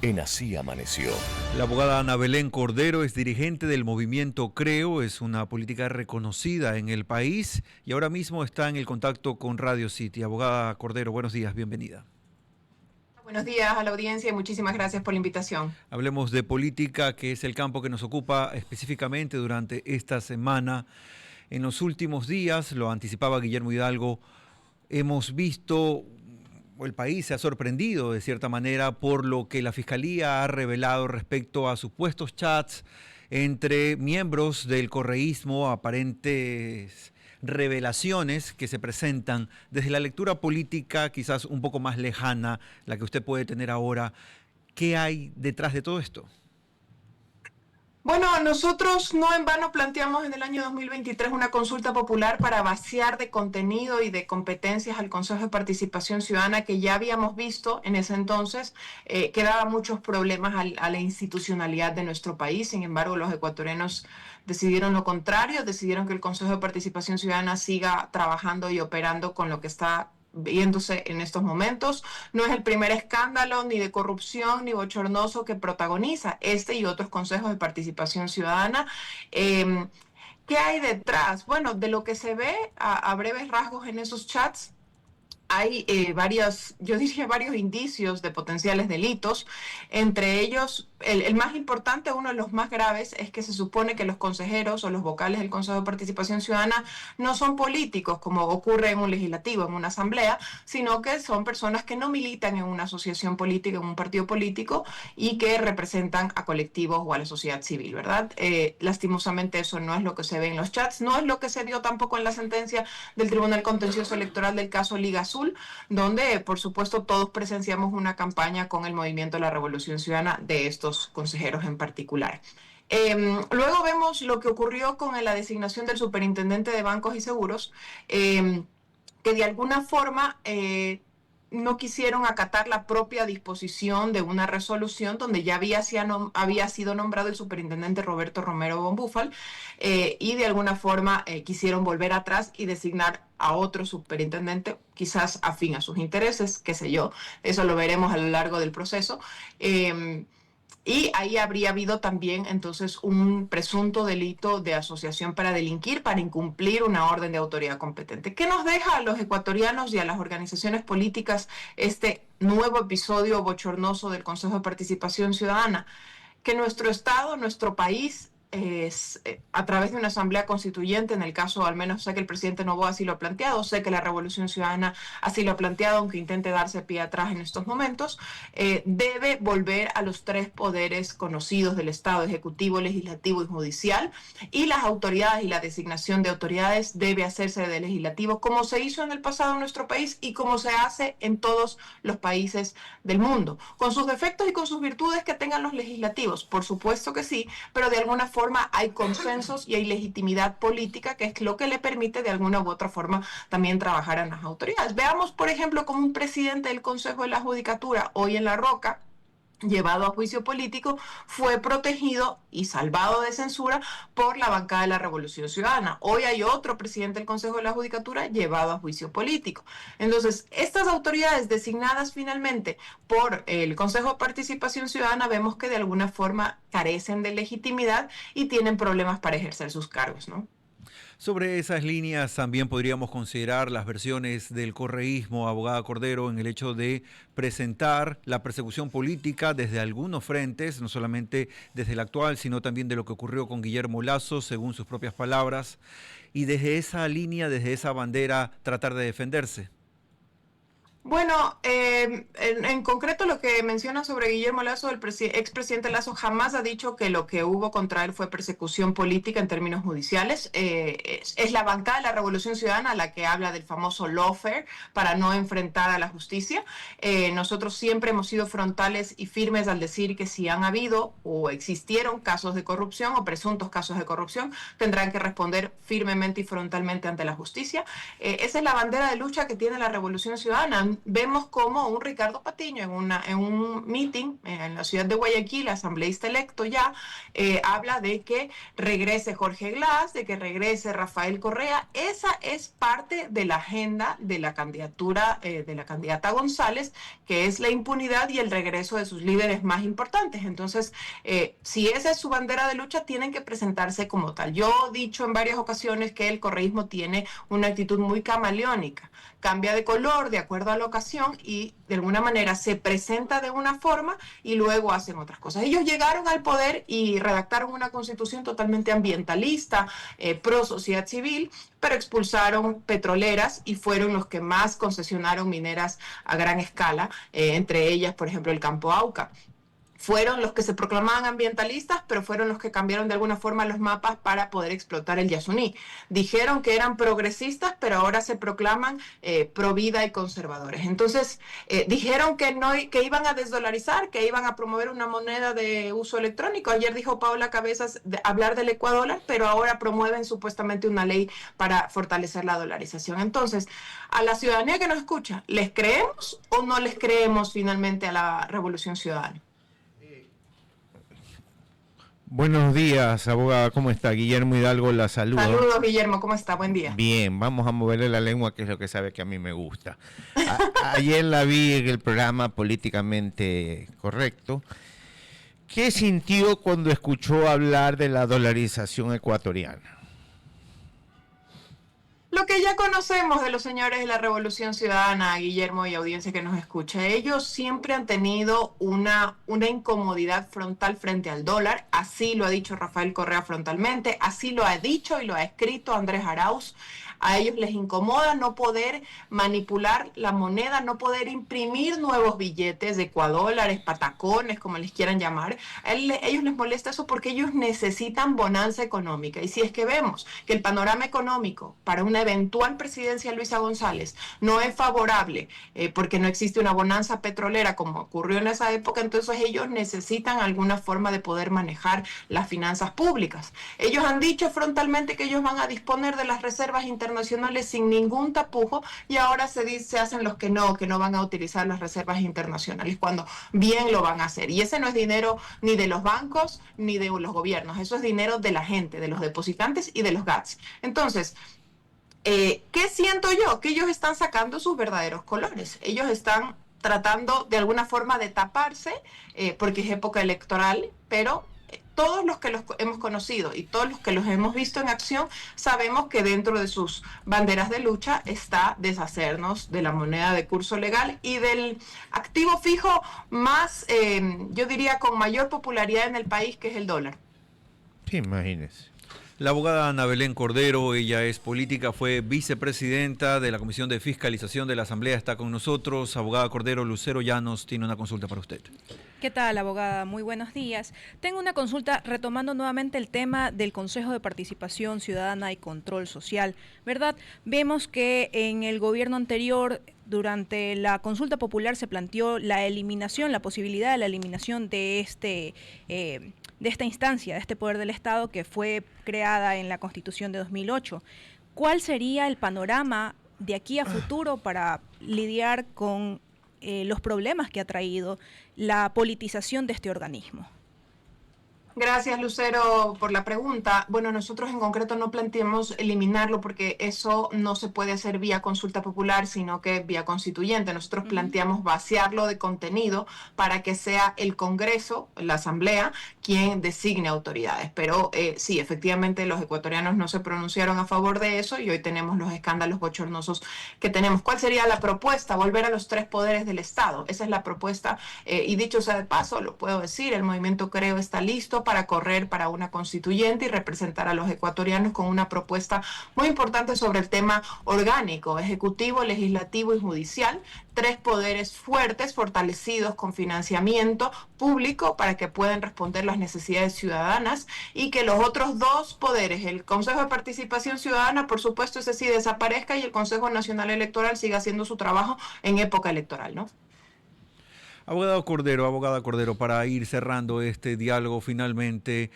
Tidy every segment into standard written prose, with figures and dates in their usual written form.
en Así Amaneció. La abogada Ana Belén Cordero es dirigente del movimiento Creo, es una política reconocida en el país y ahora mismo está en el contacto con Radio City. Abogada Cordero, buenos días, bienvenida. Buenos días a la audiencia y muchísimas gracias por la invitación. Hablemos de política, que es el campo que nos ocupa específicamente durante esta semana. En los últimos días, lo anticipaba Guillermo Hidalgo, hemos visto, el país se ha sorprendido de cierta manera por lo que la Fiscalía ha revelado respecto a supuestos chats entre miembros del correísmo, aparentes revelaciones que se presentan desde la lectura política quizás un poco más lejana, la que usted puede tener ahora. ¿Qué hay detrás de todo esto? Bueno, nosotros no en vano planteamos en el año 2023 una consulta popular para vaciar de contenido y de competencias al Consejo de Participación Ciudadana, que ya habíamos visto en ese entonces que daba muchos problemas a la institucionalidad de nuestro país. Sin embargo, los ecuatorianos decidieron lo contrario, decidieron que el Consejo de Participación Ciudadana siga trabajando y operando con lo que está viéndose en estos momentos. No es el primer escándalo ni de corrupción ni bochornoso que protagoniza este y otros consejos de participación ciudadana. ¿Qué hay detrás? Bueno, de lo que se ve a breves rasgos en esos chats, hay yo diría varios indicios de potenciales delitos. Entre ellos, el más importante, uno de los más graves, es que se supone que los consejeros o los vocales del Consejo de Participación Ciudadana no son políticos, como ocurre en un legislativo, en una asamblea, sino que son personas que no militan en una asociación política, en un partido político, y que representan a colectivos o a la sociedad civil, ¿verdad? Lastimosamente eso no es lo que se ve en los chats, no es lo que se vio tampoco en la sentencia del Tribunal Contencioso Electoral del caso Liga Azul, donde por supuesto todos presenciamos una campaña con el Movimiento de la Revolución Ciudadana de estos consejeros en particular. Luego vemos lo que ocurrió con la designación del superintendente de bancos y seguros, que de alguna forma no quisieron acatar la propia disposición de una resolución donde ya había sido nombrado el superintendente Roberto Romero Bombúfal, y de alguna forma quisieron volver atrás y designar a otro superintendente, quizás afín a sus intereses, qué sé yo, eso lo veremos a lo largo del proceso. Y ahí habría habido también entonces un presunto delito de asociación para delinquir, para incumplir una orden de autoridad competente. ¿Qué nos deja a los ecuatorianos y a las organizaciones políticas este nuevo episodio bochornoso del Consejo de Participación Ciudadana? Que nuestro Estado, nuestro país, a través de una asamblea constituyente, en el caso, al menos sé que el presidente Noboa así lo ha planteado, sé que la Revolución Ciudadana así lo ha planteado, aunque intente darse pie atrás en estos momentos, debe volver a los tres poderes conocidos del Estado: ejecutivo, legislativo y judicial, y las autoridades y la designación de autoridades debe hacerse de legislativo, como se hizo en el pasado en nuestro país y como se hace en todos los países del mundo, con sus defectos y con sus virtudes que tengan los legislativos, por supuesto que sí, pero de alguna forma hay consensos y hay legitimidad política, que es lo que le permite de alguna u otra forma también trabajar en las autoridades. Veamos, por ejemplo, como un presidente del Consejo de la Judicatura, hoy en La Roca, llevado a juicio político, fue protegido y salvado de censura por la bancada de la Revolución Ciudadana. Hoy hay otro presidente del Consejo de la Judicatura llevado a juicio político. Entonces, estas autoridades designadas finalmente por el Consejo de Participación Ciudadana, vemos que de alguna forma carecen de legitimidad y tienen problemas para ejercer sus cargos, ¿no? Sobre esas líneas también podríamos considerar las versiones del correísmo, abogada Cordero, en el hecho de presentar la persecución política desde algunos frentes, no solamente desde el actual, sino también de lo que ocurrió con Guillermo Lasso, según sus propias palabras, y desde esa línea, desde esa bandera, tratar de defenderse. Bueno, en concreto lo que menciona sobre Guillermo Lasso, el expresidente Lasso jamás ha dicho que lo que hubo contra él fue persecución política en términos judiciales. Es la bancada de la Revolución Ciudadana la que habla del famoso lawfare para no enfrentar a la justicia. Nosotros siempre hemos sido frontales y firmes al decir que si han habido o existieron casos de corrupción o presuntos casos de corrupción, tendrán que responder firmemente y frontalmente ante la justicia. Esa es la bandera de lucha que tiene la Revolución Ciudadana. vemos como un Ricardo Patiño en un meeting en la ciudad de Guayaquil, asambleísta electo ya, habla de que regrese Jorge Glass, de que regrese Rafael Correa. Esa es parte de la agenda de la candidatura de la candidata González, que es la impunidad y el regreso de sus líderes más importantes. Entonces, si esa es su bandera de lucha, tienen que presentarse como tal. Yo he dicho en varias ocasiones que el correísmo tiene una actitud muy camaleónica, cambia de color de acuerdo a la ocasión y de alguna manera se presenta de una forma y luego hacen otras cosas. Ellos llegaron al poder y redactaron una constitución totalmente ambientalista, pro sociedad civil, pero expulsaron petroleras y fueron los que más concesionaron mineras a gran escala, entre ellas, por ejemplo, el Campo Auca. Fueron los que se proclamaban ambientalistas, pero fueron los que cambiaron de alguna forma los mapas para poder explotar el Yasuní. Dijeron que eran progresistas, pero ahora se proclaman pro vida y conservadores. Entonces, dijeron que, no, que iban a desdolarizar, que iban a promover una moneda de uso electrónico. Ayer dijo Paola Cabezas hablar del ecuadólar, pero ahora promueven supuestamente una ley para fortalecer la dolarización. Entonces, a la ciudadanía que nos escucha, ¿les creemos o no les creemos finalmente a la Revolución Ciudadana? Buenos días, abogada, ¿cómo está? Guillermo Hidalgo la saluda. Saludos, Guillermo, ¿cómo está? Buen día. Bien, vamos a moverle la lengua, que es lo que sabe que a mí me gusta. Ayer la vi en el programa Políticamente Correcto. ¿Qué sintió cuando escuchó hablar de la dolarización ecuatoriana? Lo que ya conocemos de los señores de la Revolución Ciudadana, Guillermo y audiencia que nos escucha, ellos siempre han tenido una incomodidad frontal frente al dólar, así lo ha dicho Rafael Correa frontalmente, así lo ha dicho y lo ha escrito Andrés Arauz. A ellos les incomoda no poder manipular la moneda, no poder imprimir nuevos billetes de ecuadólares, patacones, como les quieran llamar. Ellos les molesta eso porque ellos necesitan bonanza económica. Y si es que vemos que el panorama económico para una eventual presidencia de Luisa González no es favorable porque no existe una bonanza petrolera como ocurrió en esa época, entonces ellos necesitan alguna forma de poder manejar las finanzas públicas. Ellos han dicho frontalmente que ellos van a disponer de las reservas internacionales sin ningún tapujo y ahora se hacen los que no van a utilizar las reservas internacionales cuando bien lo van a hacer. Y ese no es dinero ni de los bancos ni de los gobiernos, eso es dinero de la gente, de los depositantes y de los GATS. Entonces, ¿qué siento yo? Que ellos están sacando sus verdaderos colores. Ellos están tratando de alguna forma de taparse porque es época electoral, pero todos los que los hemos conocido y todos los que los hemos visto en acción sabemos que dentro de sus banderas de lucha está deshacernos de la moneda de curso legal y del activo fijo más, yo diría, con mayor popularidad en el país, que es el dólar. Sí, imagínese. La abogada Ana Belén Cordero, ella es política, fue vicepresidenta de la Comisión de Fiscalización de la Asamblea, está con nosotros. Abogada Cordero, Lucero Llanos tiene una consulta para usted. ¿Qué tal, abogada? Muy buenos días. Tengo una consulta retomando nuevamente el tema del Consejo de Participación Ciudadana y Control Social, ¿verdad? Vemos que en el gobierno anterior, durante la consulta popular, se planteó la eliminación, la posibilidad de la eliminación de esta instancia, de este poder del Estado que fue creada en la Constitución de 2008. ¿Cuál sería el panorama de aquí a futuro para lidiar con los problemas que ha traído la politización de este organismo? Gracias, Lucero, por la pregunta. Bueno, nosotros en concreto no planteamos eliminarlo porque eso no se puede hacer vía consulta popular, sino que vía constituyente. Nosotros planteamos vaciarlo de contenido para que sea el Congreso, la Asamblea, quien designe autoridades. Pero sí, efectivamente los ecuatorianos no se pronunciaron a favor de eso y hoy tenemos los escándalos bochornosos que tenemos. ¿Cuál sería la propuesta? Volver a los 3 poderes del Estado. Esa es la propuesta y dicho sea de paso, lo puedo decir, el movimiento Creo está listo para correr para una constituyente y representar a los ecuatorianos con una propuesta muy importante sobre el tema orgánico, ejecutivo, legislativo y judicial. 3 poderes fuertes, fortalecidos con financiamiento público para que puedan responder las necesidades ciudadanas y que los otros 2 poderes, el Consejo de Participación Ciudadana, por supuesto, ese sí desaparezca y el Consejo Nacional Electoral siga haciendo su trabajo en época electoral, ¿no? Abogada Cordero, para ir cerrando este diálogo finalmente,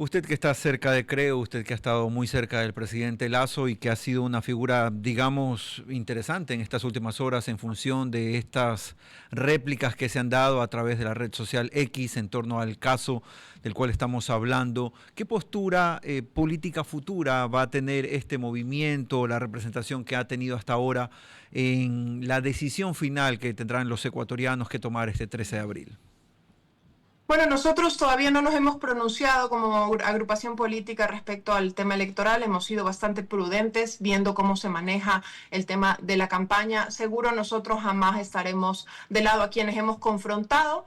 Usted que está cerca de Creo, usted que ha estado muy cerca del presidente Lasso y que ha sido una figura, digamos, interesante en estas últimas horas en función de estas réplicas que se han dado a través de la red social X en torno al caso del cual estamos hablando, ¿qué postura política futura va a tener este movimiento, la representación que ha tenido hasta ahora en la decisión final que tendrán los ecuatorianos que tomar este 13 de abril? Bueno, nosotros todavía no nos hemos pronunciado como agrupación política respecto al tema electoral. Hemos sido bastante prudentes viendo cómo se maneja el tema de la campaña. Seguro nosotros jamás estaremos de lado a quienes hemos confrontado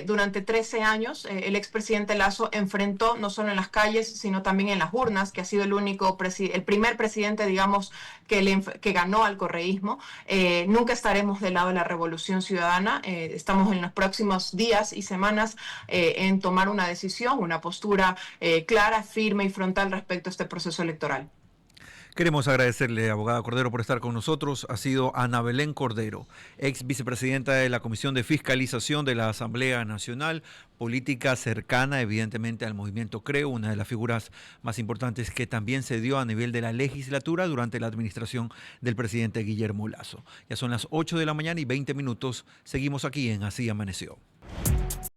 durante 13 años. El expresidente Lasso enfrentó no solo en las calles, sino también en las urnas, que ha sido el primer presidente, digamos, que ganó al correísmo. Nunca estaremos del lado de la revolución ciudadana. Estamos en los próximos días y semanas en tomar una decisión, una postura clara, firme y frontal respecto a este proceso electoral. Queremos agradecerle, abogada Cordero, por estar con nosotros. Ha sido Ana Belén Cordero, ex vicepresidenta de la Comisión de Fiscalización de la Asamblea Nacional, política cercana evidentemente al movimiento Creo, una de las figuras más importantes que también se dio a nivel de la legislatura durante la administración del presidente Guillermo Lasso. Ya son las 8 de la mañana y 20 minutos. Seguimos aquí en Así Amaneció.